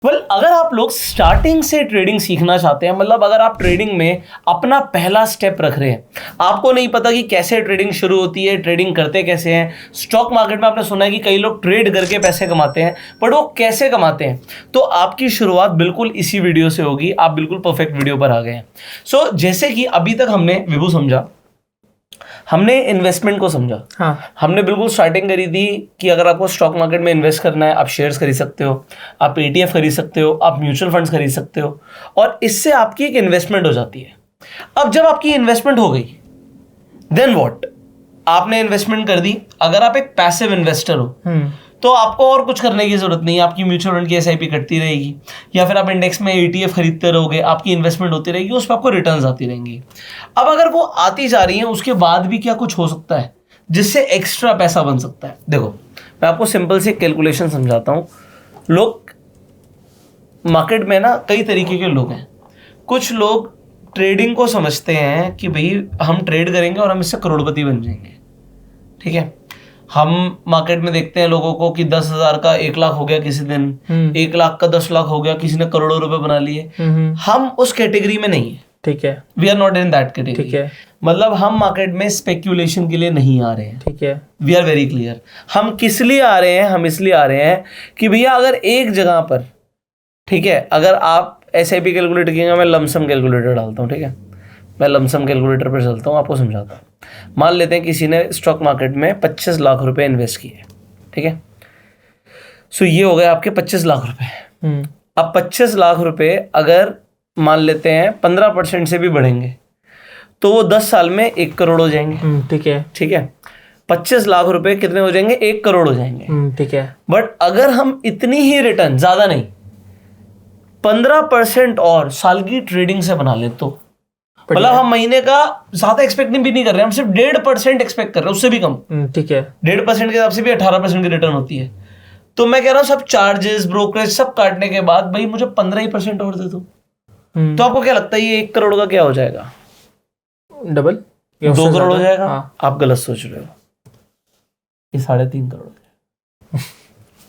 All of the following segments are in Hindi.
अगर आप लोग स्टार्टिंग से ट्रेडिंग सीखना चाहते हैं, मतलब अगर आप ट्रेडिंग में अपना पहला स्टेप रख रहे हैं, आपको नहीं पता कि कैसे ट्रेडिंग शुरू होती है, ट्रेडिंग करते कैसे हैं। स्टॉक मार्केट में आपने सुना है कि कई लोग ट्रेड करके पैसे कमाते हैं, बट वो कैसे कमाते हैं, तो आपकी शुरुआत बिल्कुल इसी वीडियो से होगी। आप बिल्कुल परफेक्ट वीडियो पर आ गए हैं। सो जैसे कि अभी तक हमने विभू समझा, हमने इन्वेस्टमेंट को समझा। हाँ। हमने बिल्कुल स्टार्टिंग करी थी कि अगर आपको स्टॉक मार्केट में इन्वेस्ट करना है, आप शेयर्स खरीद सकते हो, आप ETF खरीद सकते हो, आप म्यूचुअल फंड्स खरीद सकते हो, और इससे आपकी एक इन्वेस्टमेंट हो जाती है। अब जब आपकी इन्वेस्टमेंट हो गई, देन व्हाट? आपने इन्वेस्टमेंट कर दी। अगर आप एक पैसिव इन्वेस्टर हो तो आपको और कुछ करने की जरूरत नहीं है। आपकी म्यूचुअल फंड की SIP कटती रहेगी, या फिर आप इंडेक्स में ETF खरीदते रहोगे, आपकी इन्वेस्टमेंट होती रहेगी, उस पर आपको रिटर्न्स आती रहेंगी। अब अगर वो आती जा रही है, उसके बाद भी क्या कुछ हो सकता है जिससे एक्स्ट्रा पैसा बन सकता है? देखो, मैं आपको सिंपल सी कैलकुलेशन समझाता हूँ। लोग मार्केट में ना कई तरीके के लोग हैं। कुछ लोग ट्रेडिंग को समझते हैं कि भाई हम ट्रेड करेंगे और हम इससे करोड़पति बन जाएंगे। ठीक है, हम मार्केट में देखते हैं लोगों को कि 10,000 का 1 लाख हो गया किसी दिन, 1 लाख का 10 लाख हो गया, किसी ने करोड़ों रुपए बना लिए। हम उस कैटेगरी में नहीं है। ठीक है, we are not in that category. ठीक है, मतलब हम मार्केट में स्पेक्यूलेशन के लिए नहीं आ रहे हैं। ठीक है, वी आर वेरी क्लियर। हम किस लिए आ रहे हैं? हम इसलिए आ रहे हैं कि भैया अगर एक जगह पर, ठीक है, अगर आप SIP कैलकुलेट किएगा, मैं लमसम कैलकुलेटर डालता हूँ। ठीक है, मैं लमसम कैलकुलेटर पर चलता हूँ, आपको समझाता हूँ। मान लेते हैं किसी ने स्टॉक मार्केट में 25 लाख रुपए इन्वेस्ट किए। ठीक है, सो ये हो गए आपके 25 लाख रुपए। अब 25 लाख रुपए अगर मान लेते हैं 15% से भी बढ़ेंगे तो वो 10 साल में 1 करोड़ हो जाएंगे। ठीक है, ठीक है, 25 लाख रुपए कितने हो जाएंगे? 1 करोड़ हो जाएंगे। ठीक है, बट अगर हम इतनी ही रिटर्न, ज्यादा नहीं, 15% और साल की ट्रेडिंग से बना ले तो, मतलब हम महीने का ज्यादा एक्सपेक्ट भी नहीं कर रहे हैं, हम सिर्फ 1.5% एक्सपेक्ट कर रहे हैं, उससे भी कम। ठीक है, 1.5% के हिसाब से भी 18% की रिटर्न होती है। तो मैं कह रहा हूँ सब चार्जेस, ब्रोकरेज सब काटने के बाद भाई मुझे 15% और दे दो। तो आपको क्या लगता है ये 1 करोड़ का क्या हो जाएगा? डबल, 2 करोड़ हो जाएगा। हाँ। आप गलत सोच रहे हो, ये 3.5 करोड़।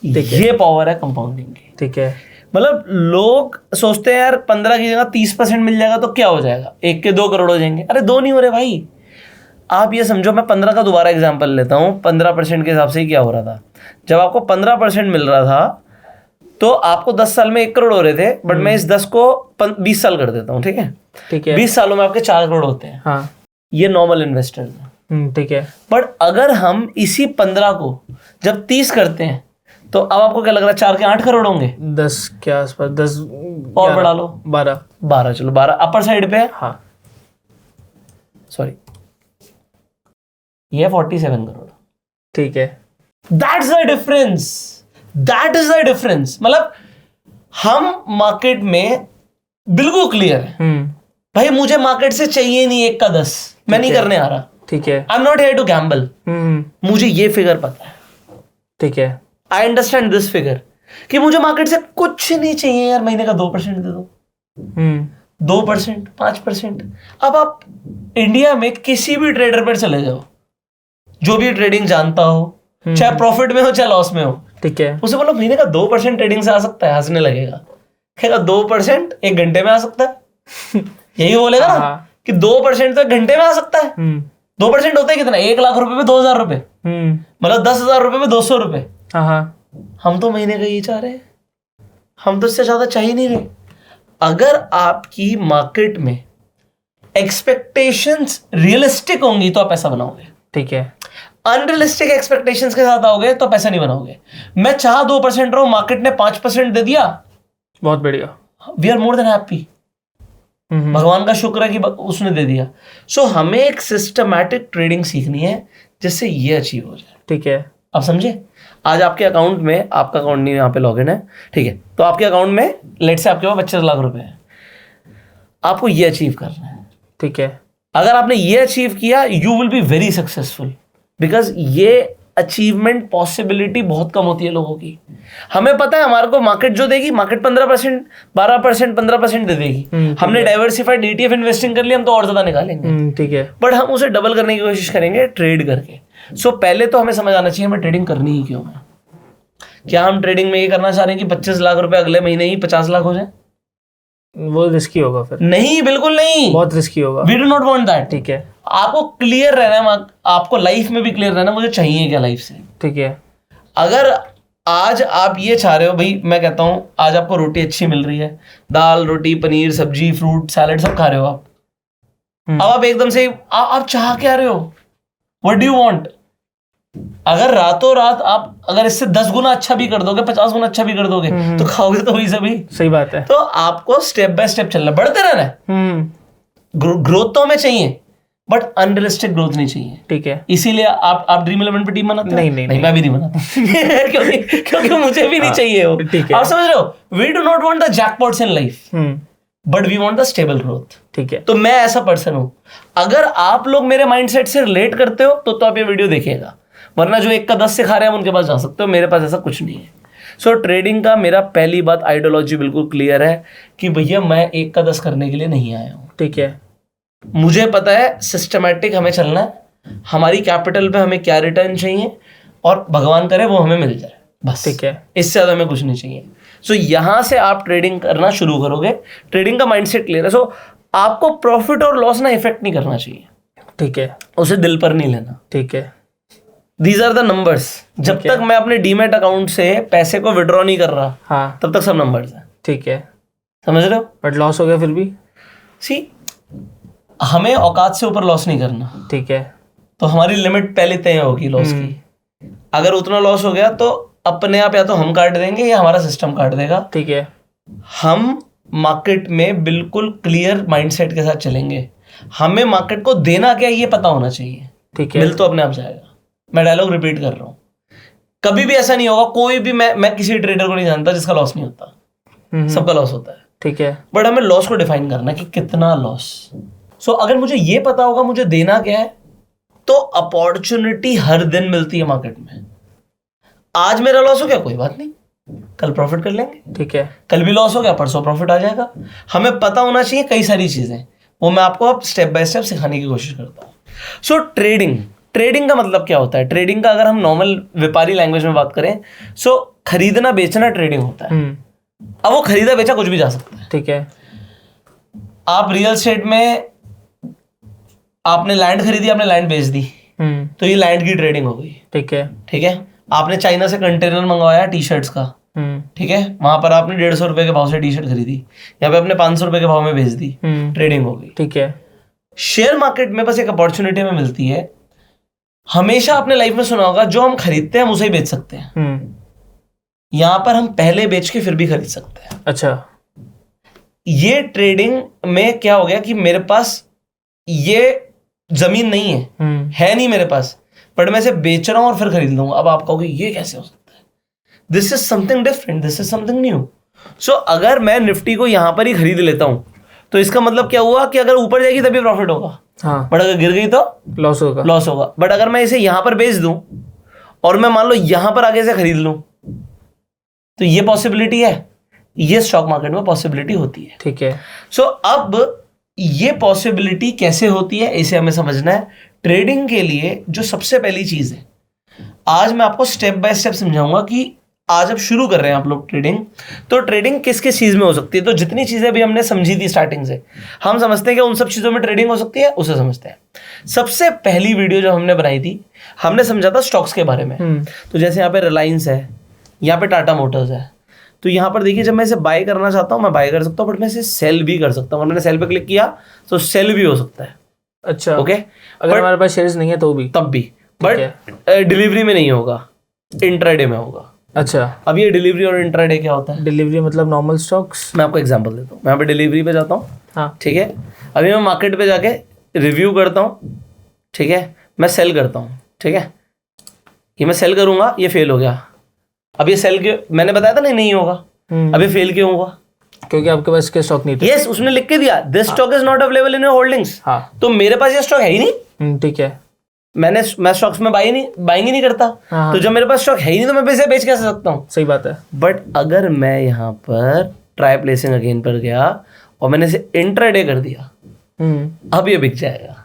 ये पावर है कंपाउंडिंग की। ठीक है, मतलब लोग सोचते हैं यार 15 की जगह 30% मिल जाएगा तो क्या हो जाएगा, 1 के 2 करोड़ हो जाएंगे। अरे 2 नहीं हो रहे भाई। आप ये समझो, मैं 15 का दोबारा एग्जांपल लेता हूँ। 15% के हिसाब से क्या हो रहा था? जब आपको 15% मिल रहा था तो आपको 10 साल में 1 करोड़ हो रहे थे, बट मैं इस 10 को 20 साल कर देता हूँ। ठीक है, ठीक है, 20 सालों में आपके 4 करोड़ होते हैं। हाँ, ये नॉर्मल इन्वेस्टर्स हैं। ठीक है, बट अगर हम इसी 15 को जब 30 करते हैं तो अब आपको क्या लग रहा है? 4 के 8 करोड़ होंगे, 10 के आसपास, 10 और बढ़ा लो, 12, चलो 12 अपर साइड पे है। हाँ, सॉरी, ये 47 करोड़। ठीक है, that's the difference, that is the difference. मतलब हम मार्केट में बिल्कुल क्लियर है भाई, मुझे मार्केट से चाहिए नहीं 1 का 10, मैं नहीं करने आ रहा। ठीक है, I am not here to gamble. मुझे ये फिगर पता है। ठीक है, आई अंडरस्टैंड दिस फिगर कि मुझे मार्केट से कुछ नहीं चाहिए यार, महीने का 2% दे दो। 2%, 5%। अब आप इंडिया में किसी भी ट्रेडर पर चले जाओ, जो भी ट्रेडिंग जानता हो, चाहे प्रॉफिट में हो चाहे लॉस में हो, ठीक है, उसे बोलो महीने का 2% ट्रेडिंग से आ सकता है, हंसने लगेगा, कहेगा 2% 1 घंटे में आ सकता है। यही बोलेगा ना कि 2% तो 1 घंटे में आ सकता है। 2% होता है कितना? 1 लाख रुपए में 2,000 रुपए, मतलब 10,000 रुपए में 200 रुपए। हम तो महीने का ये चाह रहे हैं, हम तो इससे ज्यादा चाह ही नहीं रहे। अगर आपकी मार्केट में एक्सपेक्टेशंस रियलिस्टिक होंगी तो आप पैसा बनाओगे। ठीक है, अनरियलिस्टिक एक्सपेक्टेशंस के साथ आओगे तो पैसा नहीं बनाओगे। मैं चाह 2% रहूं, मार्केट ने 5% दे दिया, बहुत बढ़िया, we are more than happy. भगवान का शुक्र है कि उसने दे दिया। सो हमें एक सिस्टमैटिक ट्रेडिंग सीखनी है जिससे ये अचीव हो जाए। ठीक है, आप समझे? आज आपके अकाउंट में, आपका अकाउंट नहीं यहाँ पे लॉगिन है, ठीक है, तो आपके अकाउंट में लेट से आपके पास 25 लाख रुपए है, आपको ये अचीव करना है। ठीक है, अगर आपने ये अचीव किया, you will be very successful, because ये अचीवमेंट पॉसिबिलिटी बहुत कम होती है लोगों की। हमें पता है हमारे को मार्केट जो देगी, मार्केट 15%, 12%, 15% दे देगी। हमने डाइवर्सिफाइड ETF इन्वेस्टिंग कर लिया, हम तो और ज्यादा निकालेंगे। ठीक है, बट हम उसे डबल करने की कोशिश करेंगे ट्रेड करके। सो पहले तो हमें समझ आना चाहिए हमें ट्रेडिंग करनी ही क्यों है। क्या हम ट्रेडिंग में ये करना चाह रहे हैं कि 25 लाख रुपए अगले महीने ही 50 लाख हो जाए? वो रिस्की होगा फिर। नहीं, बिल्कुल नहीं, बहुत रिस्की होगा। We do not want that. ठीक है, आपको क्लियर रहना है, आपको लाइफ में भी क्लियर रहना, मुझे चाहिए क्या लाइफ से। ठीक है। अगर आज आप ये चाह रहे हो, भाई मैं कहता हूँ आज आपको रोटी अच्छी मिल रही है, दाल रोटी पनीर सब्जी फ्रूट सैलड सब खा रहे हो आप, अब आप एकदम से आप चाह क्या रहे हो, व्हाट डू यू वांट? अगर रातों रात आप अगर इससे 10 गुना अच्छा भी कर दोगे, 50 गुना अच्छा भी कर दोगे, तो खाओगे तो वही सभी। सही बात है। तो आपको स्टेप बाय स्टेप चलना, बढ़ते रहना है। ग्रोथ तो हमें चाहिए, बट अनरियलिस्टिक ग्रोथ नहीं चाहिए। ठीक है। इसीलिए आप ड्रीम 11 पे टीम बनाते हो? नहीं, मैं भी नहीं बनाता क्योंकि मुझे भी नहीं चाहिए वो। ठीक है। आप समझ रहे हो, we do not want the jackpots in life, but we want the stable growth. ठीक है। तो मैं ऐसा पर्सन हूं, अगर आप लोग मेरे माइंडसेट से रिलेट करते हो तो आप ये वीडियो देखिएगा, वरना जो 1 का 10 सिखा रहे हैं उनके पास जा सकते हो, मेरे पास ऐसा कुछ नहीं है। सो ट्रेडिंग का मेरा पहली बात आइडियोलॉजी बिल्कुल क्लियर है कि भैया मैं 1 का 10 करने के लिए नहीं आया हूं। ठीक है। मुझे पता है सिस्टमैटिक हमें चलना है, हमारी कैपिटल पे हमें क्या रिटर्न चाहिए और भगवान करे वो हमें मिल जाए, बस। ठीक है। इससे ज़्यादा हमें कुछ नहीं चाहिए। सो यहाँ से आप ट्रेडिंग करना शुरू करोगे, ट्रेडिंग का माइंडसेट क्लियर है। सो आपको प्रॉफिट और लॉस ना इफेक्ट नहीं करना चाहिए। ठीक है। उसे दिल पर नहीं लेना। ठीक है। These are the numbers. जब तक मैं अपने डीमैट अकाउंट से पैसे को विड्रॉ नहीं कर रहा, हाँ, तब तक सब नंबर्स हैं। ठीक है। समझ रहे हो? बट लॉस हो गया फिर भी? सी, हमें औकात से ऊपर लॉस नहीं करना। ठीक है। तो हमारी लिमिट पहले तय होगी लॉस की। अगर उतना लॉस हो गया तो अपने आप या तो हम काट देंगे या हमारा सिस्टम काट देगा। ठीक है। हम मार्केट में बिल्कुल क्लियर माइंडसेट के साथ चलेंगे। हमें मार्केट को देना क्या ये पता होना चाहिए। ठीक है। मिल तो अपने आप जाएगा। मैं डायलॉग रिपीट कर रहा हूँ, कभी भी ऐसा नहीं होगा, कोई भी मैं किसी ट्रेडर को नहीं जानता जिसका लॉस नहीं होता, सबका लॉस होता है। ठीक है। बट हमें लॉस को डिफाइन करना है कि कितना लॉस। सो अगर मुझे ये पता होगा मुझे देना क्या है, तो अपॉर्चुनिटी हर दिन मिलती है मार्केट में। आज मेरा लॉस हो गया कोई बात नहीं, कल प्रॉफिट कर लेंगे। ठीक है। कल भी लॉस हो गया, परसों प्रॉफिट आ जाएगा। हमें पता होना चाहिए कई सारी चीजें, वो मैं आपको अब स्टेप बाय स्टेप सिखाने की कोशिश करता हूँ। सो ट्रेडिंग का मतलब क्या होता है? ट्रेडिंग का अगर हम नॉर्मल व्यापारी लैंग्वेज में बात करें, सो खरीदना बेचना ट्रेडिंग होता है। अब वो खरीदा बेचा कुछ भी जा सकता है। ठीक है। आप रियल एस्टेट में आपने लैंड खरीदी, आपने लैंड बेच दी, तो ये लैंड की ट्रेडिंग हो गई। ठीक है। ठीक है। आपने चाइना से कंटेनर मंगवाया टी शर्ट्स का, ठीक है, वहां पर आपने 150 रुपए के भाव से टी शर्ट खरीदी, यहाँ पे आपने 500 रुपए के भाव में बेच दी, ट्रेडिंग हो गई। ठीक है। शेयर मार्केट में बस एक अपॉर्चुनिटी हमें मिलती है। हमेशा अपने लाइफ में सुना होगा, जो हम खरीदते हैं हम उसे ही बेच सकते हैं। यहां पर हम पहले बेच के फिर भी खरीद सकते हैं। अच्छा। ये ट्रेडिंग में क्या हो गया कि मेरे पास ये जमीन नहीं है नहीं मेरे पास, बट मैं इसे बेच रहा हूं और फिर खरीद लूंगा। अब आप कहोगे ये कैसे हो सकता है? This is something different, this is something new. So अगर मैं निफ्टी को यहां पर ही खरीद लेता हूं तो इसका मतलब क्या हुआ कि अगर ऊपर जाएगी तभी प्रॉफिट होगा, हाँ, बट अगर गिर गई तो लॉस होगा। बट अगर मैं इसे यहां पर बेच दूं और मैं मान लो यहां पर आगे से खरीद लूं, तो ये पॉसिबिलिटी है, ये स्टॉक मार्केट में पॉसिबिलिटी होती है। ठीक है। सो अब ये पॉसिबिलिटी कैसे होती है इसे हमें समझना है। ट्रेडिंग के लिए जो सबसे पहली चीज है, आज मैं आपको स्टेप बाय स्टेप समझाऊंगा कि आज अब शुरू कर रहे हैं आप लोग ट्रेडिंग, तो ट्रेडिंग किस किस चीज में हो सकती है। तो जितनी चीजें अभी हमने समझी थी स्टार्टिंग से, हम समझते हैं कि उन सब चीजों में ट्रेडिंग हो सकती है, उसे समझते हैं। सबसे पहली वीडियो जो हमने बनाई थी, हमने समझा था स्टॉक्स के बारे में। तो जैसे यहाँ पे रिलायंस है, यहाँ पे टाटा मोटर्स है, तो यहाँ पर देखिए जब मैं इसे बाय करना चाहता हूँ मैं बाय कर सकता हूँ, बट मैं इसे सेल भी कर सकता हूँ। मैंने सेल पे क्लिक किया तो सेल भी हो सकता है। अच्छा, ओके। अगर हमारे पास शेयर्स नहीं है तो भी, तब भी, बट डिलीवरी में नहीं होगा, इंट्राडे में होगा। अच्छा, अब ये डिलीवरी और इंट्राडे क्या होता है? डिलीवरी मतलब नॉर्मल स्टॉक्स। मैं आपको एग्जांपल देता हूँ। मैं यहाँ पे डिलीवरी पे जाता हूँ, हाँ, ठीक है। अभी मैं मार्केट पे जाके रिव्यू करता हूँ, ठीक है, मैं सेल करता हूँ, ठीक है। ये मैं सेल करूंगा, ये फेल हो गया। अब ये सेल के मैंने बताया था नहीं होगा, अभी फेल क्यों हुआ? क्योंकि आपके पास इसके स्टॉक नहीं थे। यस, उसने लिख के दिया this stock is not available in your holdings. हाँ, तो मेरे पास ये स्टॉक है ही नहीं। ठीक है। मैं स्टॉक्स में बाइंग ही नहीं करता। हाँ, तो जब मेरे पास स्टॉक है ही नहीं तो मैं पैसे बेच कैसे सकता हूँ? सही बात है। बट अगर मैं यहाँ पर ट्राई प्लेसिंग अगेन पर गया और मैंने इसे इंट्राडे कर दिया, अब ये बिक जाएगा।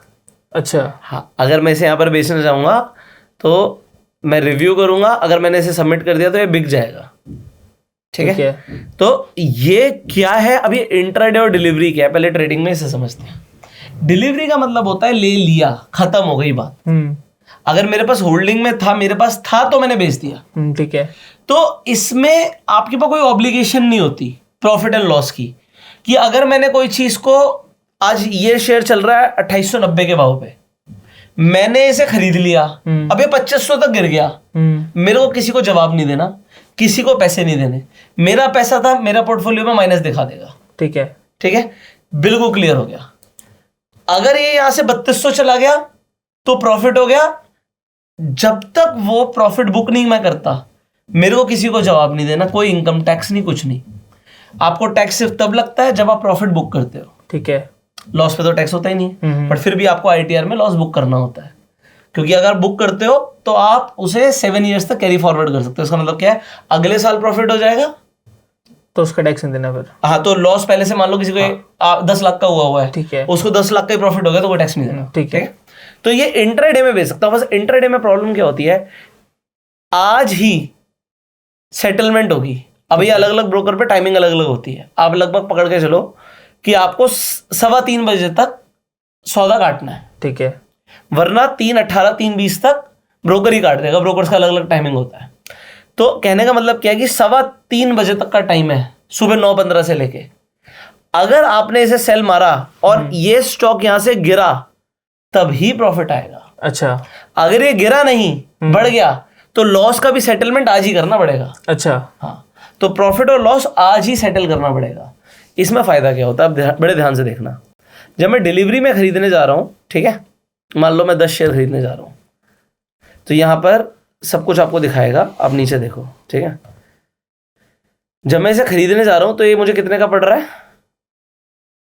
अच्छा, हाँ, अगर मैं इसे यहाँ पर बेचना चाहूंगा तो मैं रिव्यू करूंगा, अगर मैंने इसे सबमिट कर दिया तो ये बिक जाएगा। ठीक है, तो ये क्या है, अब ये इंट्राडे और डिलीवरी क्या है, पहले ट्रेडिंग में इसे समझते हैं। डिलीवरी का मतलब होता है ले लिया, खत्म हो गई बात। अगर मेरे पास होल्डिंग में था, मेरे पास था तो मैंने बेच दिया। ठीक है, तो इसमें आपके पास कोई ऑब्लिगेशन नहीं होती प्रॉफिट एंड लॉस की, कि अगर मैंने कोई चीज को, आज ये शेयर चल रहा है 2890 के भाव पे, मैंने इसे खरीद लिया, अब ये 2500 तक गिर गया, मेरे को किसी को जवाब नहीं देना, किसी को पैसे नहीं देने, मेरा पैसा था मेरा पोर्टफोलियो में माइनस दिखा देगा। ठीक है, ठीक है, बिल्कुल क्लियर हो गया। अगर ये यहां से 3200 चला गया तो प्रॉफिट हो गया, जब तक वो प्रॉफिट बुक नहीं मैं करता, मेरे को किसी को जवाब नहीं देना, कोई इनकम टैक्स नहीं, कुछ नहीं। आपको टैक्स सिर्फ तब लगता है जब आप प्रॉफिट बुक करते हो। ठीक है, लॉस पे तो टैक्स होता ही नहीं है, बट फिर भी आपको आईटीआर में लॉस बुक करना होता है, क्योंकि अगर बुक करते हो तो आप उसे 7 ईयर्स तक कैरी फॉरवर्ड कर सकते हो। इसका मतलब क्या है, अगले साल प्रॉफिट हो जाएगा तो उसका टैक्स नहीं देना फिर। हाँ, तो लॉस पहले से मान लो किसी को 10 लाख का हुआ है, ठीक है, उसको 10 लाख का ही प्रॉफिट हो गया तो कोई टैक्स नहीं देना। ठीक है, तो ये इंट्राडे में बेच सकता हूं। बस इंट्राडे में प्रॉब्लम क्या होती है, आज ही सेटलमेंट होगी। अब ये अलग अलग ब्रोकर पे टाइमिंग अलग अलग होती है। आप लगभग पकड़ के चलो कि आपको 3:15 बजे तक सौदा काटना है। ठीक है, वरना 3:18, 3:20 तक ब्रोकर ही काट देगा। ब्रोकर्स का अलग अलग टाइमिंग होता है। तो कहने का मतलब क्या है कि 3:15 बजे तक का टाइम है, सुबह 9:15 से लेके। अगर आपने इसे सेल मारा और ये स्टॉक यहां से गिरा, तभी प्रॉफिट आएगा। अच्छा, अगर ये गिरा नहीं, बढ़ गया, तो लॉस का भी सेटलमेंट आज ही करना पड़ेगा। अच्छा, हाँ, तो प्रॉफिट और लॉस आज ही सेटल करना पड़ेगा। इसमें फायदा क्या होता है, बड़े ध्यान से देखना। जब मैं डिलीवरी में खरीदने जा रहा हूं, ठीक है, मान लो मैं 10 शेयर खरीदने जा रहा हूं, तो यहां पर सब कुछ आपको दिखाएगा। आप नीचे देखो, ठीक है। जब मैं इसे खरीदने जा रहा हूं तो ये मुझे कितने का पड़ रहा है,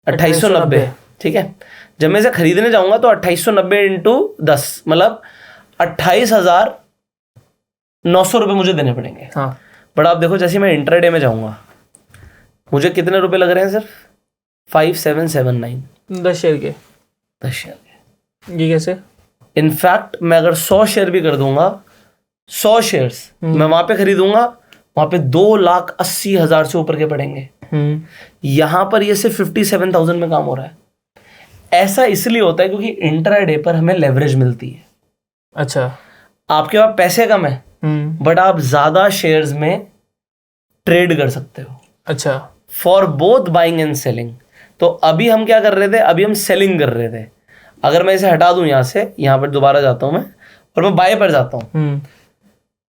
2890। ठीक है, जब मैं इसे खरीदने जाऊंगा तो 2890 इंटू 10 मतलब 28,900 रुपये मुझे देने पड़ेंगे। हाँ, बट आप देखो, जैसे मैं इंट्राडे में जाऊंगा, मुझे कितने रुपए लग रहे हैं, सिर्फ 5779। 10 शेयर के। 10 शेयर के। ये कैसे? इनफैक्ट मैं अगर 100 शेयर भी कर दूंगा, 100 शेयर्स मैं वहां पे खरीदूंगा, वहां पे 2,80,000 से ऊपर के पड़ेंगे। यहां पर ये सिर्फ 57,000 में काम हो रहा है। ऐसा इसलिए होता है क्योंकि इंट्राडे पर हमें लेवरेज मिलती है। अच्छा, आपके पास पैसे कम है, बट आप ज्यादा शेयर्स में ट्रेड कर सकते हो। अच्छा, for both buying and selling. तो अभी हम क्या कर रहे थे, अभी हम सेलिंग कर रहे थे। अगर मैं इसे हटा दूं यहां से, यहां पर दोबारा जाता हूं मैं और मैं बाय पर जाता हूं,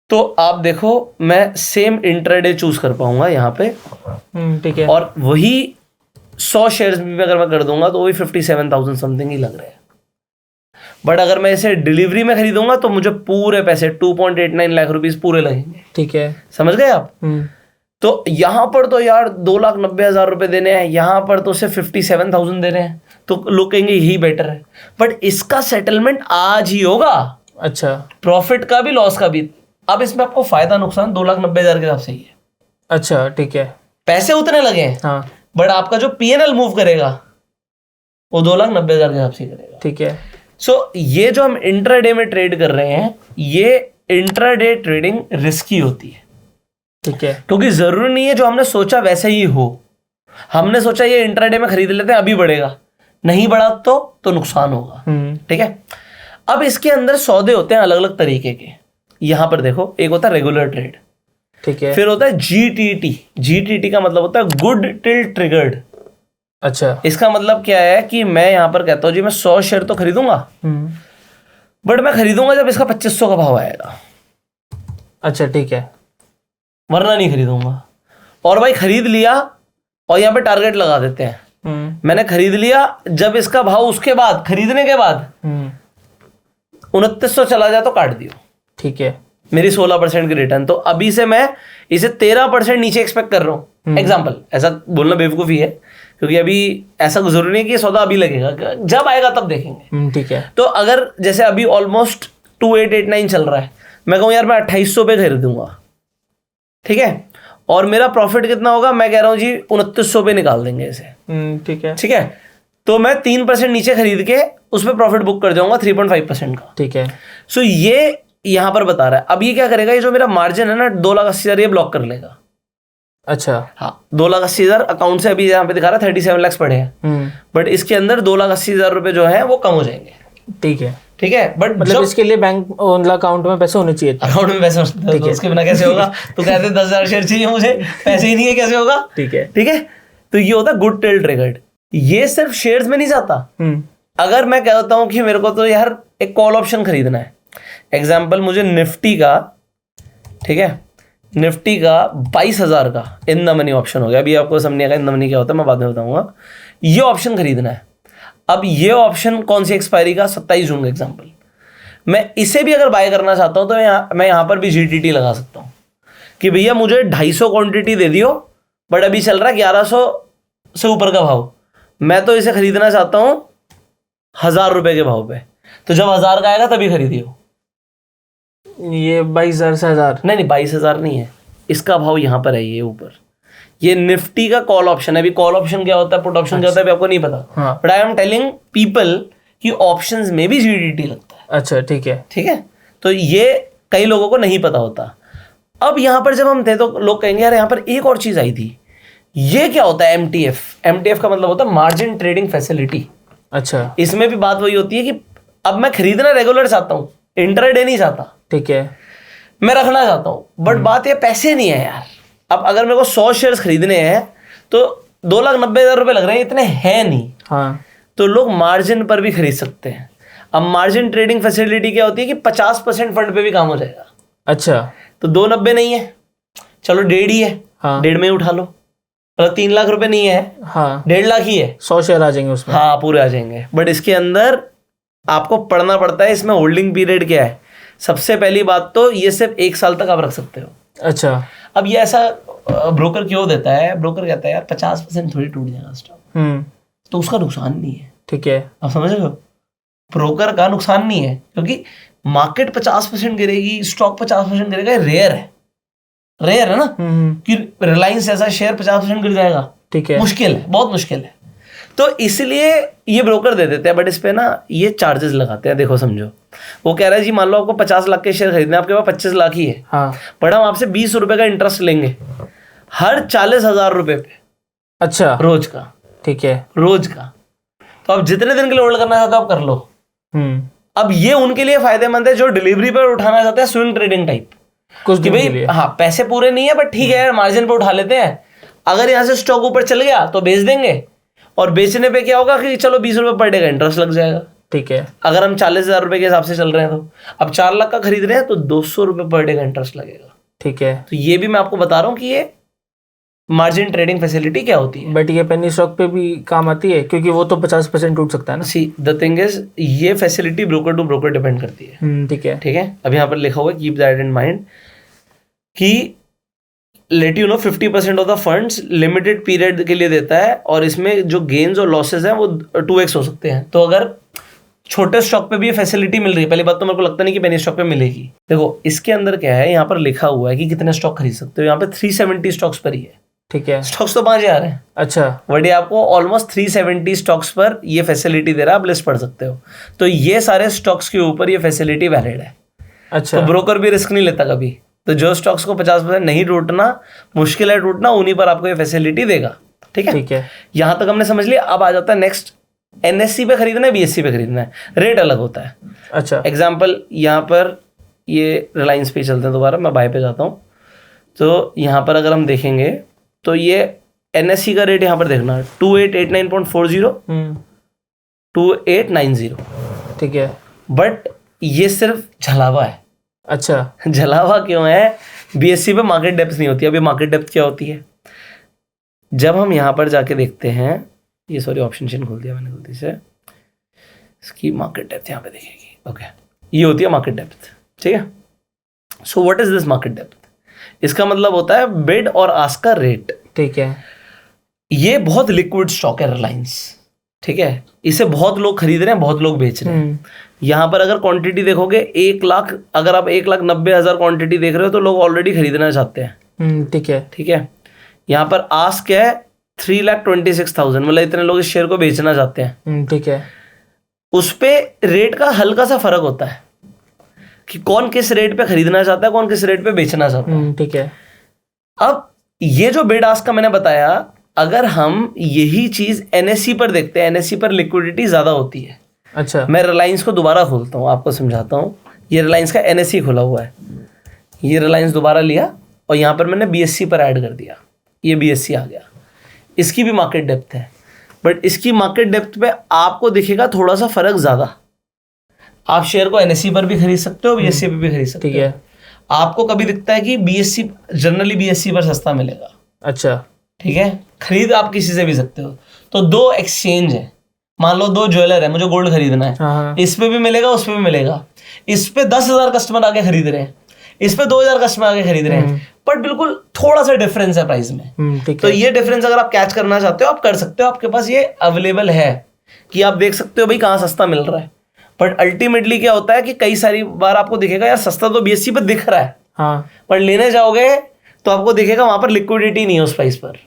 तो आप देखो मैं सेम इंट्राडे चूज कर पाऊंगा यहां पे। ठीक है, और वही 100 शेयर्स भी अगर मैं कर दूंगा तो वही 57,000 समथिंग ही लग रहे हैं। बट अगर मैं इसे डिलीवरी में खरीदूंगा तो मुझे पूरे पैसे 2.89 लाख रुपीस पूरे लगेंगे। ठीक है, समझ गए आप? तो यहां पर तो यार 2,90,000 रुपए देने हैं, यहां पर तो सिर्फ 57,000 दे रहे हैं, तो लोग कहेंगे यही बेटर है। बट इसका सेटलमेंट आज ही होगा। अच्छा, प्रॉफिट का भी लॉस का भी। अब इसमें आपको फायदा नुकसान 2,90,000 के हिसाब से ही है। अच्छा, ठीक है, पैसे उतने लगे हैं, हाँ, बट आपका जो पीएनएल मूव करेगा वो 2,90,000 के हिसाब से करेगा। ठीक है। सो ये जो हम इंट्राडे में ट्रेड कर रहे हैं, ये इंट्राडे ट्रेडिंग रिस्की होती है। ठीक है, क्योंकि जरूरी नहीं है जो हमने सोचा वैसे ही हो। हमने सोचा ये इंट्राडे में खरीद लेते हैं, अभी बढ़ेगा, नहीं बढ़ा तो नुकसान होगा। ठीक है। अब इसके अंदर सौदे होते हैं अलग अलग तरीके के। यहां पर देखो, एक होता है रेगुलर ट्रेड, ठीक है, फिर होता है जीटीटी। जीटीटी का मतलब होता है गुड टिल ट्रिगर्ड। अच्छा, इसका मतलब क्या है कि मैं यहां पर कहता हूं जी मैं 100 शेयर तो खरीदूंगा, बट मैं खरीदूंगा जब इसका 2500 का भाव आएगा। अच्छा, ठीक है, वरना नहीं खरीदूंगा। और भाई खरीद लिया और यहाँ पे टारगेट लगा देते हैं। मैंने खरीद लिया, जब इसका भाव उसके बाद, खरीदने के बाद 2900 चला जाए तो काट दियो। ठीक है, मेरी 16% की रिटर्न। तो अभी से मैं इसे 13% नीचे एक्सपेक्ट कर रहा हूँ। एग्जाम्पल, ऐसा बोलना बेवकूफ़ी है क्योंकि अभी ऐसा जरूरी नहीं कि सौदा अभी लगेगा, जब आएगा तब देखेंगे। ठीक है। तो अगर जैसे अभी ऑलमोस्ट 2889 चल रहा है, मैं कहूँ यार मैं 2800 पे खरीदूंगा, ठीक है, और मेरा प्रॉफिट कितना होगा, मैं कह रहा हूँ जी 2900 पे निकाल देंगे इसे। ठीक है, ठीक है। तो मैं 3% नीचे खरीद के उसमें प्रॉफिट बुक कर जाऊंगा 3.5% का। ठीक है। सो ये यहाँ पर बता रहा है। अब ये क्या करेगा, ये जो मेरा मार्जिन है ना 2,80,000 ये ब्लॉक कर लेगा। अच्छा। हाँ 2,80,000 अकाउंट से अभी यहाँ पे दिखा रहा है 37 लाख पड़े हैं, बट इसके अंदर 2,80,000 रुपए जो है वो कम हो जाएंगे। ठीक है ठीक है, बट मतलब इसके लिए बैंक अकाउंट में पैसे होने चाहिए। अकाउंट में पैसे तो उसके बिना कैसे होगा? तो कहते 10,000 शेयर चाहिए मुझे, पैसे ही नहीं है, कैसे होगा? ठीक है। ठीक है, तो ये होता है गुड टिल ट्रिगर्ड। ये सिर्फ शेयर्स में नहीं जाता। अगर मैं कहता हूं कि मेरे को तो यार एक कॉल ऑप्शन खरीदना है, एग्जाम्पल मुझे निफ्टी का, ठीक है, निफ्टी का 22,000 का इन द मनी ऑप्शन हो गया। अभी आपको समझ नहीं आएगा इन द मनी क्या होता है, मैं बाद में बताऊंगा। ये ऑप्शन खरीदना है। अब ये ऑप्शन कौन सी एक्सपायरी का? 27 जून का एग्जाम्पल। मैं इसे भी अगर बाय करना चाहता हूं तो मैं यहां पर भी जीटीटी लगा सकता हूं कि भैया मुझे 250 क्वांटिटी दे दियो, बट अभी चल रहा है 1100 से ऊपर का भाव, मैं तो इसे खरीदना चाहता हूं 1,000 रुपए के भाव पे। तो जब 1,000 का आएगा तभी खरीदियो। ये 22,000 से 1,000 नहीं 22,000 नहीं है, इसका भाव यहां पर है, ये ऊपर। ये निफ्टी का कॉल ऑप्शन है। अभी कॉल ऑप्शन क्या होता है, पुट ऑप्शन क्या होता है, अभी आपको नहीं पता, but I am telling people कि ऑप्शंस में भी जीडीटी लगता है। अच्छा ठीक है। ठीक है, तो ये कई लोगों को नहीं पता होता। अब यहां पर जब हम थे तो लोग कहेंगे यार यहां पर एक और चीज आई थी, ये क्या होता है? एमटीएफ का मतलब होता है मार्जिन ट्रेडिंग फैसिलिटी। अच्छा, इसमें भी बात वही होती है कि अब मैं खरीदना रेगुलर चाहता हूं, इंट्राडे नहीं चाहता। ठीक है, मैं रखना चाहता हूं, बट बात ये पैसे नहीं है यार। अब अगर मेरे को 100 शेयर्स खरीदने हैं तो 2,90,000 रुपए लग रहे हैं, इतने हैं नहीं। हाँ, तो लोग मार्जिन पर भी खरीद सकते हैं। अब मार्जिन ट्रेडिंग फैसिलिटी क्या होती है कि 50% फंड पे भी काम हो जाएगा। अच्छा, तो 290 नहीं है, चलो 1.5 ही है, हाँ, 1.5 में ही उठा लो। मतलब 3 लाख रुपए नहीं है, हाँ, 1.5 लाख ही है, 100 शेयर आ जाएंगे उसमें। हाँ पूरे आ जाएंगे। बट इसके अंदर आपको पढ़ना पड़ता है, इसमें होल्डिंग पीरियड क्या है। सबसे पहली बात तो ये सिर्फ 1 साल तक आप रख सकते हो। अच्छा, अब ये ऐसा ब्रोकर क्यों देता है? ब्रोकर कहता है यार 50% थोड़ी टूट जाएगा स्टॉक, तो उसका नुकसान नहीं है। ठीक है, आप समझ रहे हो? ब्रोकर का नुकसान नहीं है, क्योंकि मार्केट 50% गिरेगी, स्टॉक 50% गिरेगा, रेयर है ना कि रिलायंस ऐसा शेयर 50% गिर जाएगा। ठीक है, मुश्किल है, बहुत मुश्किल है। तो इसलिए ये ब्रोकर दे देते हैं, बट इस पे ना ये चार्जेस लगाते हैं। देखो समझो, वो कह रहा है जी मान लो आपको 50 लाख के शेयर खरीदने, आपके पास 25 लाख ही है, हाँ, बट हम आपसे 20 रुपए का इंटरेस्ट लेंगे हर 40,000 रुपए पे। अच्छा, रोज का, ठीक है, रोज का। तो आप जितने दिन के लिए होल्ड करना चाहते हो आप कर लो। अब ये उनके लिए फायदेमंद है जो डिलीवरी पर उठाना चाहते हैं, स्विंग ट्रेडिंग टाइप, कुछ कि दिन के भाई लिए। हाँ पैसे पूरे नहीं है बट ठीक है यार मार्जिन पे उठा लेते हैं। अगर यहाँ से स्टॉक ऊपर चल गया तो बेच देंगे, और बेचने पे क्या होगा कि चलो 20 रुपए पर डे का इंटरेस्ट लग जाएगा। ठीक है, अगर हम 40,000 रुपए के हिसाब से चल रहे हैं तो अब 4 लाख का खरीद रहे हैं तो 200 रुपए पर डे का इंटरेस्ट लगेगा। ठीक है। तो ये भी मैं आपको बता रहा हूँ कि ये मार्जिन ट्रेडिंग फैसिलिटी क्या होती है। बट ये पेनी स्टॉक पे भी काम आती है क्योंकि वो तो 50% टूट सकता है ना। सी द थिंग इज ये facility broker to broker depend करती है। ठीक है, ठीक है, अब यहाँ पर लिखा हुआ है कीप दैट इन माइंड कि let you know 50% of the funds limited period के लिए देता है, और इसमें जो गेन्स और लॉसेज हैं वो 2x हो सकते हैं। तो अगर छोटे स्टॉक पे भी ये फैसिलिटी मिल रही है, पहली बात तो मेरे को लगता नहीं कि पेनी स्टॉक पे मिलेगी। देखो इसके अंदर क्या है, यहाँ पर लिखा हुआ है कि कितने स्टॉक खरीद सकते हो। यहाँ पे 370 स्टॉक्स पर ही है। ठीक है, स्टॉक्स तो 5,000 हैं। अच्छा, बट ये आपको ऑलमोस्ट 370 स्टॉक्स पर ये फैसिलिटी दे रहा है, आप लिस्ट पढ़ सकते हो। तो ये सारे स्टॉक्स के ऊपर ये फैसिलिटी वैलिड है। अच्छा, तो ब्रोकर भी रिस्क नहीं लेता कभी। तो जो स्टॉक्स को 50% नहीं टूटना, मुश्किल है टूटना, उन्हीं पर आपको ये फैसिलिटी देगा। ठीक है, ठीक है, यहां तक हमने समझ लिया। अब आ जाता है नेक्स्ट, एनएससी पे खरीदना है, बीएससी पे खरीदना है, रेट अलग होता है। अच्छा, एग्जाम्पल यहाँ पर ये रिलायंस पे चलते हैं, दोबारा मैं बाय पे जाता हूँ। तो यहाँ पर अगर हम देखेंगे तो ये एनएससी का रेट यहाँ पर देखना 2889.40 2890। ठीक है, बट ये सिर्फ झलावा है। अच्छा, झलावा क्यों है? बीएससी पे मार्केट डेप्थ नहीं होती। अभी मार्केट डेप्थ क्या होती है? जब हम यहाँ पर जाके देखते हैं, ये सॉरी ऑप्शन चेन खोल दिया मैंने गलती से, इसकी मार्केट डेप्थ यहाँ पे देखेगी। ओके, ये होती है मार्केट डेप्थ। ठीक है, so what is this market depth? इसका मतलब होता है बिड और आस्क का रेट। ठीक है, ये बहुत लिक्विड स्टॉक है रिलायंस। ठीक है, इसे बहुत लोग खरीद रहे हैं, बहुत लोग बेच रहे हैं। यहाँ पर अगर क्वांटिटी देखोगे 1 लाख, अगर आप 1,90,000 क्वांटिटी देख रहे हो तो लोग ऑलरेडी खरीदना चाहते हैं। ठीक है, ठीक है, यहाँ पर आस्क है 3,26,000, मतलब इतने लोग इस शेयर को बेचना चाहते हैं। ठीक है, उस पे रेट का हल्का सा फर्क होता है कि कौन किस रेट पे खरीदना चाहता है, कौन किस रेट पे बेचना चाहता है। ठीक है। अब ये जो बिड आस्क का मैंने बताया, अगर हम यही चीज एनएससी पर देखते हैं, एनएससी पर लिक्विडिटी ज्यादा होती है। अच्छा, मैं रिलायंस को दोबारा खोलता हूँ, आपको समझाता हूँ। ये रिलायंस का एनएससी खुला हुआ है, ये रिलायंस दोबारा लिया और यहाँ पर मैंने बीएससी पर ऐड कर दिया, ये बीएससी आ गया। इसकी भी मार्केट डेप्थ है, बट इसकी मार्केट डेप्थ पे आपको दिखेगा थोड़ा सा फर्क ज्यादा। आप शेयर को एनएससी पर भी खरीद सकते हो, बीएससी पर भी खरीद सकते हो। ठीक है। आपको कभी दिखता है कि बीएससी जनरली बीएससी पर सस्ता मिलेगा, अच्छा, ठीक है, खरीद आप किसी से भी सकते हो। तो दो एक्सचेंज है, मान लो दो ज्वेलर है, मुझे गोल्ड खरीदना है, हाँ, इस पे भी मिलेगा उस पे भी मिलेगा। इस पे 10,000 कस्टमर आके खरीद रहे हैं, इस पे 2,000 कस्टमर आके खरीद रहे हैं, पर बिल्कुल थोड़ा सा डिफरेंस है प्राइस में। ठीक तो है। ये डिफरेंस अगर आप कैच करना चाहते हो आप कर सकते हो, आपके पास ये अवेलेबल है कि आप देख सकते हो भाई कहाँ सस्ता मिल रहा है। बट अल्टीमेटली क्या होता है कि कई सारी बार आपको दिखेगा यार सस्ता तो बीएससी पर दिख रहा है, हाँ, पर लेने जाओगे तो आपको दिखेगा वहां पर लिक्विडिटी नहीं है उस प्राइस पर।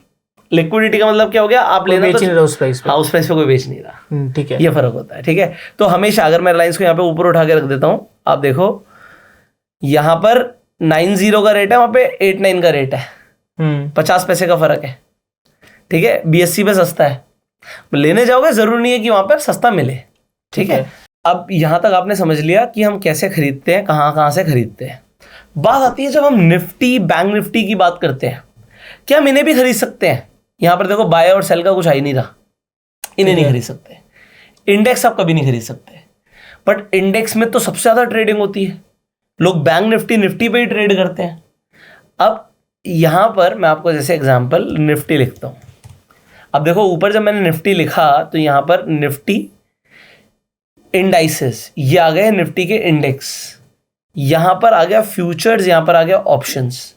लिक्विडिटी का मतलब क्या हो गया, आप लेना बेच तो नहीं रहा उस प्राइस पे। हाँ, उस प्राइस पे कोई बेच नहीं रहा। ठीक है। ये फर्क होता है, ठीक है। तो हमेशा अगर मैं रिलायंस को यहाँ पे ऊपर उठा के रख देता हूँ, आप देखो यहाँ पर 90 का रेट है, वहां पे 89 का रेट है, 50 पैसे का फर्क है, ठीक है। बीएससी पे सस्ता है, लेने जाओगे जरूरी नहीं है कि वहां पर सस्ता मिले, ठीक है। अब यहां तक आपने समझ लिया कि हम कैसे खरीदते हैं, कहाँ कहाँ से खरीदते हैं। बात आती है जब हम निफ्टी, बैंक निफ्टी की बात करते हैं, क्या हम इन्हें भी खरीद सकते हैं? यहां पर देखो बाय और सेल का कुछ आ ही नहीं रहा, इन्हें नहीं खरीद सकते। इंडेक्स आप कभी नहीं खरीद सकते, बट इंडेक्स में तो सबसे ज्यादा ट्रेडिंग होती है, लोग बैंक निफ्टी, निफ्टी पे ही ट्रेड करते हैं। अब यहां पर मैं आपको जैसे एग्जांपल निफ्टी लिखता हूं। अब देखो ऊपर जब मैंने निफ्टी लिखा तो यहां पर निफ्टी इंडाइसेस, ये आ गए निफ्टी के इंडेक्स, यहां पर आ गया फ्यूचर्स, यहां पर आ गया ऑप्शंस।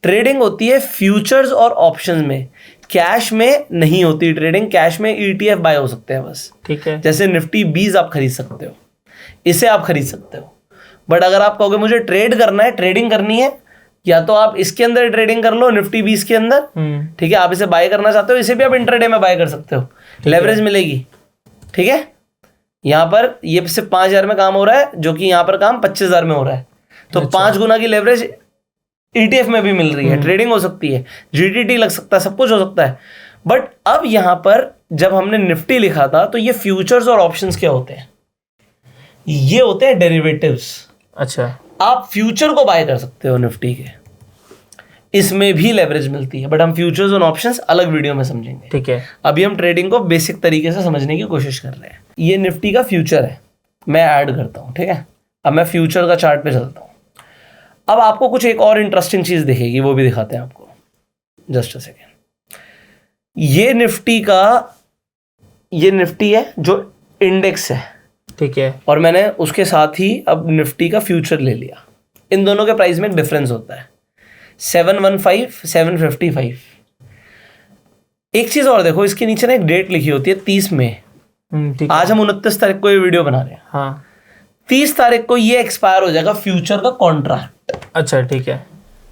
ट्रेडिंग होती है फ्यूचर्स और ऑप्शंस में, कैश में नहीं होती ट्रेडिंग। कैश में ईटीएफ बाय हो सकते हैं बस, ठीक है। जैसे निफ्टी 20 आप खरीद सकते हो, इसे आप खरीद सकते हो। बट अगर आप कहोगे मुझे ट्रेड करना है, ट्रेडिंग करनी है, या तो आप इसके अंदर ट्रेडिंग कर लो निफ्टी 20 के अंदर, ठीक है। आप इसे बाय करना चाहते हो, इसे भी आप इंट्राडे में बाय कर सकते हो, लेवरेज मिलेगी, ठीक है। यहाँ पर ये सिर्फ 5,000 में काम हो रहा है, जो कि यहाँ पर काम 25,000 में हो रहा है, तो 5 गुना की लेवरेज ईटीएफ में भी मिल रही है। ट्रेडिंग हो सकती है, जीटीटी लग सकता है, सब कुछ हो सकता है। बट अब यहाँ पर जब हमने निफ्टी लिखा था तो ये फ्यूचर्स और ऑप्शंस क्या होते हैं? ये होते हैं डेरिवेटिव्स। अच्छा, आप फ्यूचर को बाय कर सकते हो निफ्टी के, इसमें भी लेवरेज मिलती है, बट हम फ्यूचर्स और ऑप्शंस अलग वीडियो में समझेंगे, ठीक है। अभी हम ट्रेडिंग को बेसिक तरीके से समझने की कोशिश कर रहे हैं। ये निफ्टी का फ्यूचर है, मैं ऐड करता हूं, ठीक है। अब मैं फ्यूचर का चार्ट पे चलता हूं। अब आपको कुछ एक और इंटरेस्टिंग चीज दिखेगी, वो भी दिखाते हैं आपको, जस्ट अ सेकेंड। ये निफ्टी है जो इंडेक्स है, ठीक है। और मैंने उसके साथ ही अब निफ्टी का फ्यूचर ले लिया। इन दोनों के प्राइस में एक डिफरेंस होता है, 715, 755। एक चीज और देखो, इसके नीचे ना एक डेट लिखी होती है 30 मई। आज हम 29 तारीख को ये वीडियो बना रहे हैं, हाँ, 30 तारीख को ये एक्सपायर हो जाएगा फ्यूचर का कॉन्ट्रैक्ट। अच्छा, ठीक है।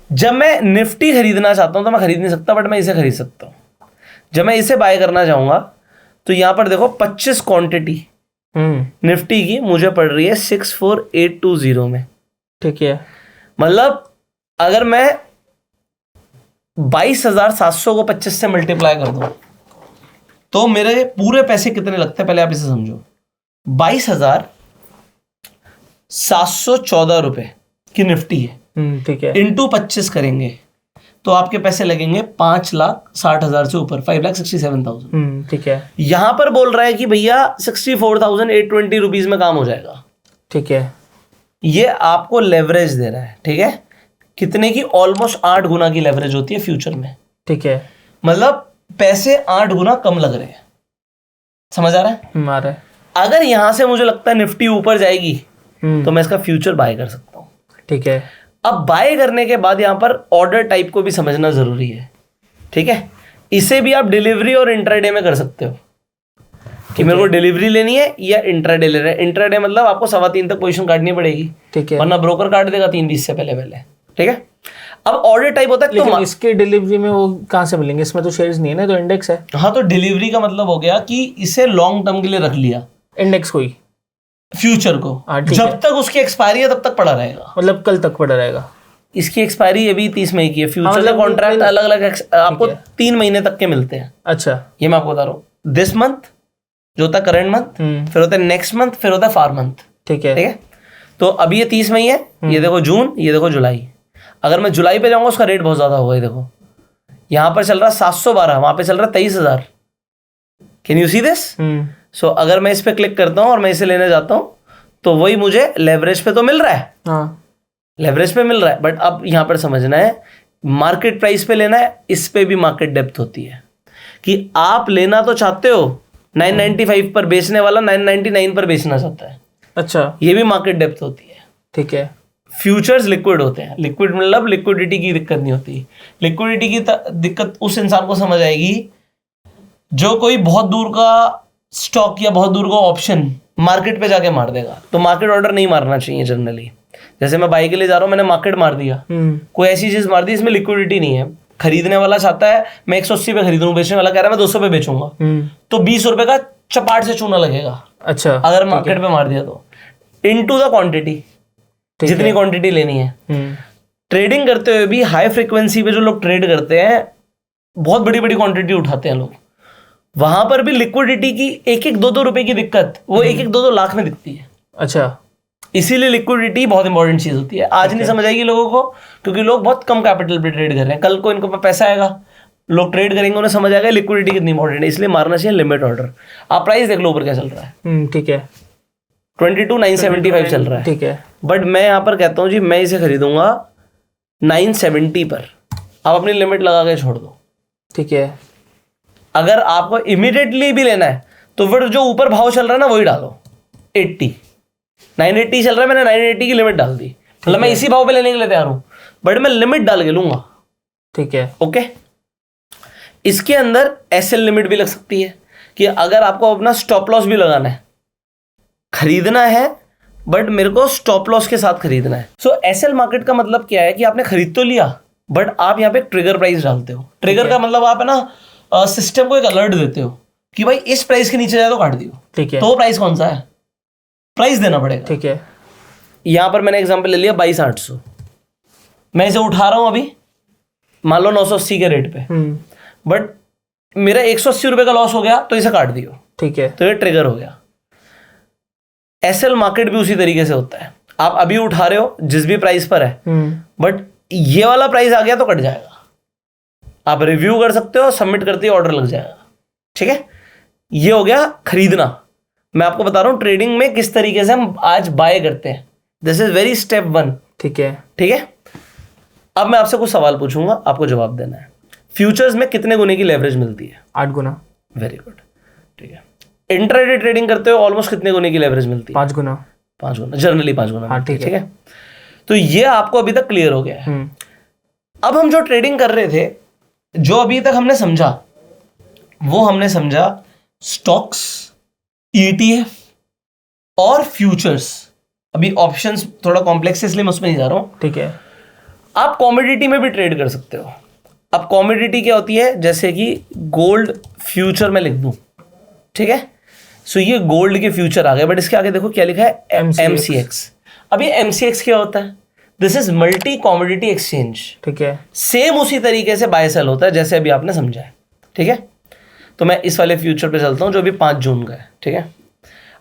जब मैं निफ्टी खरीदना चाहता हूं तो मैं खरीद नहीं सकता, बट मैं इसे खरीद सकता हूं। जब मैं इसे बाय करना चाहूंगा तो यहां पर देखो 25 क्वांटिटी निफ्टी की मुझे पड़ रही है 64820 में, ठीक है। मतलब अगर मैं 22,700 को 25 से मल्टीप्लाई कर दूं तो मेरे पूरे पैसे कितने लगते हैं, पहले आप इसे समझो। 22,714 रुपए की निफ्टी है, ठीक है। इंटू 25 करेंगे तो आपके पैसे लगेंगे 5,60,000 से ऊपर, 5,67,000। ठीक है। यहां पर बोल रहा है कि भैया 64,820 रुपीज में काम हो जाएगा, ठीक है। ये आपको लेवरेज दे रहा है, ठीक है। कितने की? ऑलमोस्ट 8 गुना की लेवरेज होती है फ्यूचर में, ठीक है। मतलब पैसे 8 गुना कम लग रहे हैं, समझ आ रहा है? आ रहा है। अगर यहां से मुझे लगता है निफ्टी ऊपर जाएगी तो मैं इसका फ्यूचर बाय कर सकता हूं, ठीक है। अब बाय करने के बाद यहां पर ऑर्डर टाइप को भी समझना जरूरी है, ठीक है। इसे भी आप डिलीवरी और इंट्राडे में कर सकते हो कि मेरे को डिलीवरी लेनी है या इंट्राडे ले रहे हैं। इंट्राडे मतलब आपको 3:15 तक पोजीशन काटनी पड़ेगी, ठीक है। वरना ब्रोकर काट देगा 3:20 से पहले, ठीक है। अब ऑर्डर टाइप होता है, लेकिन इसके डिलीवरी में वो कहाँ से मिलेंगे? इसमें तो शेयर्स नहीं है ना, तो इंडेक्स है। हाँ, तो डिलीवरी का मतलब हो गया कि इसे लॉन्ग टर्म के लिए रख लिया, इंडेक्स कोई फ्यूचर को, हाँ, ठीक जब है। तक उसकी एक्सपायरी है तब तक पड़ा रहेगा। मतलब कल तक पड़ा रहेगा। इसकी एक्सपायरी अभी 30 मई की है। फ्यूचर मतलब का कॉन्ट्रैक्ट नहीं- अलग अलग आपको है। 3 महीने तक के मिलते हैं। अच्छा। ये मैं आपको बता रहा हूँ। दिस मंथ जो होता है करंट मंथ, फिर होता है नेक्स्ट मंथ, फिर होता है फार मंथ। ठीक है। ठीक है, तो अभी ये 30 मई है, ये देखो जून, ये देखो जुलाई। अगर मैं जुलाई पे जाऊंगा उसका रेट बहुत ज्यादा होगा। ये देखो यहाँ पर चल रहा है 712, वहां पे चल रहा है 23,000। Can you see this? So अगर मैं इस पे क्लिक करता हूँ और मैं इसे लेने जाता हूँ तो वही मुझे लेवरेज पे तो मिल रहा है, हाँ। लेवरेज पे मिल रहा है, बट अब यहाँ पर समझना है मार्केट प्राइस पे लेना है। इस पे भी मार्केट डेप्थ होती है कि आप लेना तो चाहते हो 995 पर, बेचने वाला 999 पर बेचना चाहता है। अच्छा। ये भी मार्केट डेप्थ होती है। ठीक है। फ्यूचर्स लिक्विड होते हैं। लिक्विड मतलब लिक्विडिटी की दिक्कत नहीं होती। लिक्विडिटी की दिक्कत उस इंसान को समझ आएगी जो कोई बहुत दूर का स्टॉक या बहुत दूर का ऑप्शन मार्केट पे जाके मार देगा। तो मार्केट ऑर्डर नहीं मारना चाहिए जनरली। जैसे मैं बाइक के लिए जा रहा हूँ, मैंने मार्केट मार दिया, कोई ऐसी चीज मार दी इसमें लिक्विडिटी नहीं है। खरीदने वाला चाहता है मैं 180 पे खरीदूं, बेचने वाला कह रहा है मैं 200 पे बेचूंगा, तो 20 रुपए का चपाट से चूना लगेगा। अच्छा। अगर मार्केट पे मार दिया तो इनटू द क्वांटिटी, जितनी क्वांटिटी लेनी है। ट्रेडिंग करते हुए भी हाई फ्रीक्वेंसी पे जो लोग ट्रेड करते हैं, बहुत बड़ी बड़ी क्वांटिटी उठाते हैं लोग, वहां पर भी लिक्विडिटी की 1-1, 2-2 रुपए की दिक्कत वो 1-1, 2-2 लाख में दिखती है। अच्छा। इसीलिए लिक्विडिटी बहुत इंपॉर्टेंट चीज होती है। आज नहीं समझ आएगी लोगों को, क्योंकि लोग बहुत कम कैपिटल पे ट्रेड कर रहे हैं। कल को इनको पैसा आएगा, लोग ट्रेड करेंगे, उन्हें समझ आएगा लिक्विडिटी कितनी इंपॉर्टेंट है। इसलिए मारना चाहिए लिमिट ऑर्डर। आप प्राइस देख लो ऊपर क्या चल रहा है, ठीक है। 22,975 चल रहा है। ठीक है। बट मैं यहाँ पर कहता हूँ जी मैं इसे खरीदूंगा 970 पर। आप अपनी लिमिट लगा के छोड़ दो। ठीक है। अगर आपको इमीडिएटली भी लेना है तो फिर जो ऊपर भाव चल रहा है ना वही डालो। 980 चल रहा है, मैंने 980 की लिमिट डाल दी। मतलब मैं इसी भाव पे लेने के लिए तैयार हूं, बट मैं लिमिट डाल के लूंगा। ठीक है। ओके, इसके अंदर एसएल लिमिट भी लग सकती है कि अगर आपको अपना स्टॉप लॉस भी लगाना है, खरीदना है बट मेरे को स्टॉप लॉस के साथ खरीदना है। सो एसएल मार्केट का मतलब क्या है कि आपने खरीद तो लिया बट आप यहाँ पे ट्रिगर प्राइस डालते हो। ट्रिगर का मतलब आप है ना सिस्टम को एक अलर्ट देते हो कि भाई इस प्राइस के नीचे जाए तो काट दियो। ठीक है। तो वो प्राइस कौन सा है, प्राइस देना पड़ेगा। ठीक है। यहां पर मैंने एग्जांपल ले लिया 22,800, मैं इसे उठा रहा हूं अभी मान लो 980 के रेट पे, बट मेरा 180 रुपए का लॉस हो गया तो इसे काट दियो। ठीक है। तो ये ट्रिगर हो गया। एसएल मार्केट भी उसी तरीके से होता है। आप अभी उठा रहे हो जिस भी प्राइस पर है, बट ये वाला प्राइस आ गया तो कट जाएगा। आप रिव्यू कर सकते हो, सबमिट करते ही ऑर्डर लग जाएगा। ठीक है, ये हो गया खरीदना। मैं आपको बता रहा हूं ट्रेडिंग में किस तरीके से हम आज बाय करते हैं। This is worry step 1। ठीक है। ठीक है, अब मैं आपसे कुछ सवाल पूछूंगा, आपको जवाब देना है। फ्यूचर्स में कितने गुने की लेवरेज मिलती है? 8 गुना। Very good. ठीक है, इंट्राडे ट्रेडिंग करते हो ऑलमोस्ट कितने गुने की लेवरेज मिलती है? 5 गुना। 5 गुना, जनरली 5 गुना। हाँ, ठीक है। ठीक है, तो ये आपको अभी तक क्लियर हो गया है। अब हम जो ट्रेडिंग कर रहे थे, जो अभी तक हमने समझा, वो हमने समझा स्टॉक्स, ईटीएफ और फ्यूचर्स। अभी ऑप्शंस थोड़ा कॉम्प्लेक्स है इसलिए मैं उसमें नहीं जा रहा हूं। ठीक है। आप कॉमोडिटी में भी ट्रेड कर सकते हो। अब कॉमोडिटी क्या होती है, जैसे कि गोल्ड फ्यूचर में लिख दूं, ठीक है। सो ये गोल्ड के फ्यूचर आ गए, बट इसके आगे देखो क्या लिखा है, MCX। अब ये MCX क्या होता है? This is multi commodity exchange. ठीक है। सेम उसी तरीके से बाय सेल होता है जैसे अभी आपने समझा है। ठीक है, तो मैं इस वाले फ्यूचर पे चलता हूं जो अभी 5 जून का है। ठीक है,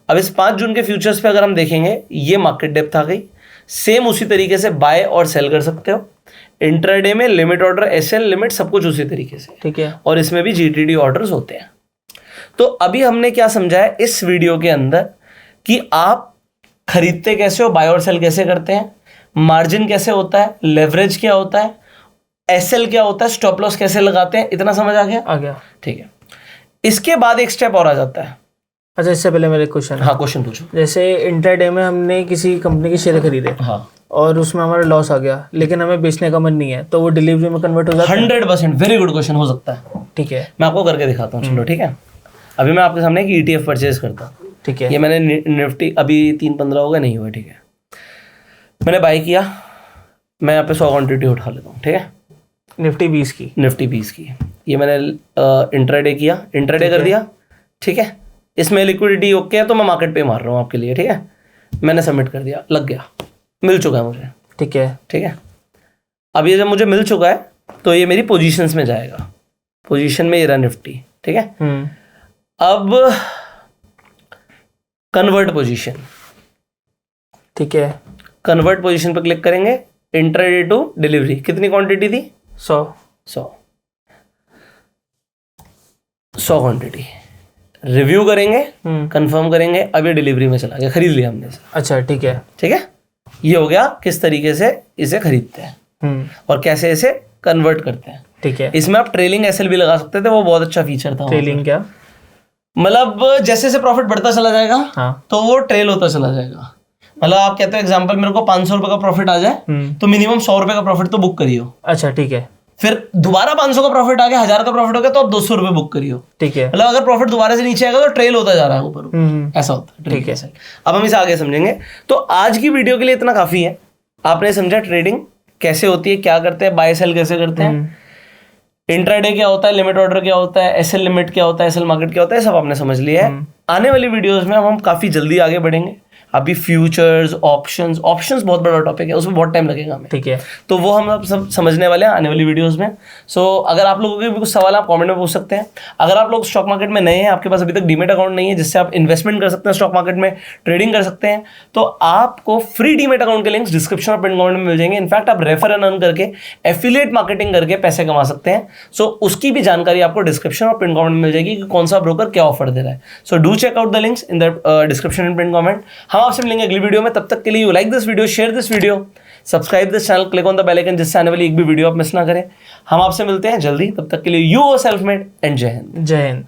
अब इस 5 जून के फ्यूचर्स पे अगर हम देखेंगे, ये मार्केट डेप्थ आ गई। सेम उसी तरीके से बाय और सेल कर सकते हो। इंट्राडे में लिमिट ऑर्डर, एसएल लिमिट, सब कुछ उसी तरीके से। ठीक है। और इसमें भी जीटीडी ऑर्डर्स होते हैं। तो अभी हमने क्या समझा है इस वीडियो के अंदर कि आप खरीदते कैसे हो, बाय और सेल कैसे करते हैं, मार्जिन कैसे होता है, लेवरेज क्या होता है, एसएल क्या होता है, स्टॉप लॉस कैसे लगाते हैं। इतना समझ आ गया? आ गया। ठीक है, इसके बाद एक स्टेप और आ जाता है। अच्छा, इससे पहले मेरे क्वेश्चन। हाँ, क्वेश्चन पूछो। जैसे इंट्राडे में हमने किसी कंपनी के शेयर खरीदे, हाँ, और उसमें हमारा लॉस आ गया, लेकिन हमें बेचने का मन नहीं है, तो वो डिलीवरी में कन्वर्ट हो जाता है? 100%। Very good question. हो सकता है। ठीक है। मैं आपको करके दिखाता हूँ। चलो ठीक है, अभी मैं आपके सामने एक ETF परचेज करता हूँ। ठीक है। ये मैंने निफ्टी अभी 3-15 हो गए, नहीं हुआ। ठीक है, मैंने बाय किया, मैं यहाँ पे 100 क्वान्टिटी उठा लेता हूँ। ठीक है, निफ्टी 20 की। निफ्टी 20 की। ये मैंने इंट्राडे किया, इंट्राडे कर दिया। ठीक है, इसमें लिक्विडिटी ओके है तो मैं मार्केट पे मार रहा हूँ आपके लिए। ठीक है, मैंने सबमिट कर दिया, लग गया, मिल चुका है मुझे। ठीक है। ठीक है, अब ये जब मुझे मिल चुका है तो ये मेरी पोजीशंस में जाएगा, पोजीशन में ये रहा निफ्टी। ठीक है, अब कन्वर्ट पोजीशन। ठीक है, कन्वर्ट पोजीशन पे क्लिक करेंगे, इंट्राडे टू डिलीवरी। कितनी क्वांटिटी थी? 100 क्वांटिटी। रिव्यू करेंगे, कंफर्म करेंगे, अब ये डिलीवरी में चला गया, खरीद लिया हमने इसे। अच्छा ठीक है। ठीक है, ये हो गया किस तरीके से इसे खरीदते हैं और कैसे इसे कन्वर्ट करते हैं। ठीक है, इसमें आप ट्रेलिंग एसएल भी लगा सकते थे, वो बहुत अच्छा फीचर था। ट्रेलिंग क्या? मतलब जैसे जैसे प्रॉफिट बढ़ता चला जाएगा तो वो ट्रेल होता चला जाएगा। मतलब आप कहते हो एग्जांपल, मेरे को 500 रुपए का प्रॉफिट आ जाए तो मिनिमम 100 रुपए का प्रॉफिट तो बुक करियो। अच्छा ठीक है। फिर दोबारा 500 का प्रॉफिट आ गया, 1000 का प्रॉफिट हो गया तो आप 200 रुपए बुक करियो। ठीक है, मतलब अगर प्रॉफिट दोबारा से नीचे आएगा तो ट्रेल होता जा रहा है ऊपर, ऐसा होता है। ठीक है। अब हम इसे आगे समझेंगे। तो आज की वीडियो के लिए इतना काफी है। आपने समझा ट्रेडिंग कैसे होती है, क्या करते हैं, बाय सेल कैसे करते हैं, इंट्राडे क्या होता है, लिमिट ऑर्डर क्या होता है, एसएल लिमिट क्या होता है, एसएल मार्केट क्या होता है, सब आपने समझ लिया है। आने वाली वीडियोस में हम काफी जल्दी आगे बढ़ेंगे। अभी फ्यूचर्स, ऑप्शंस बहुत बड़ा टॉपिक है, उसमें बहुत टाइम लगेगा हमें। ठीक है, तो वो हम अब सब समझने वाले हैं आने वाली वीडियोस में। सो अगर आप लोगों के भी कुछ सवाल आप कमेंट में पूछ सकते हैं। अगर आप लोग स्टॉक मार्केट में नए हैं, आपके पास अभी तक डीमेट अकाउंट नहीं है जिससे आप इन्वेस्टमेंट कर सकते हैं, स्टॉक मार्केट में ट्रेडिंग कर सकते हैं, तो आपको फ्री डीमेट अकाउंट के लिंक्स डिस्क्रिप्शन और पिन कमेंट में मिल जाएंगे। इनफैक्ट आप रेफर एंड अर्न करके, एफिलिएट मार्केटिंग करके पैसे कमा सकते हैं। सो उसकी भी जानकारी आपको डिस्क्रिप्शन और पिन कमेंट में मिल जाएगी कि कौन सा ब्रोकर क्या ऑफर दे रहा है। So do check out the links in the description and pin comment. हम आपसे मिलेंगे अगली वीडियो में, तब तक के लिए you like this video, share this video, subscribe this channel, click on the bell icon जिससे आने वाली एक भी वीडियो आप मिस ना करें। हम आपसे मिलते हैं जल्दी, तब तक के लिए you are self made and जय हिंद। जय हिंद।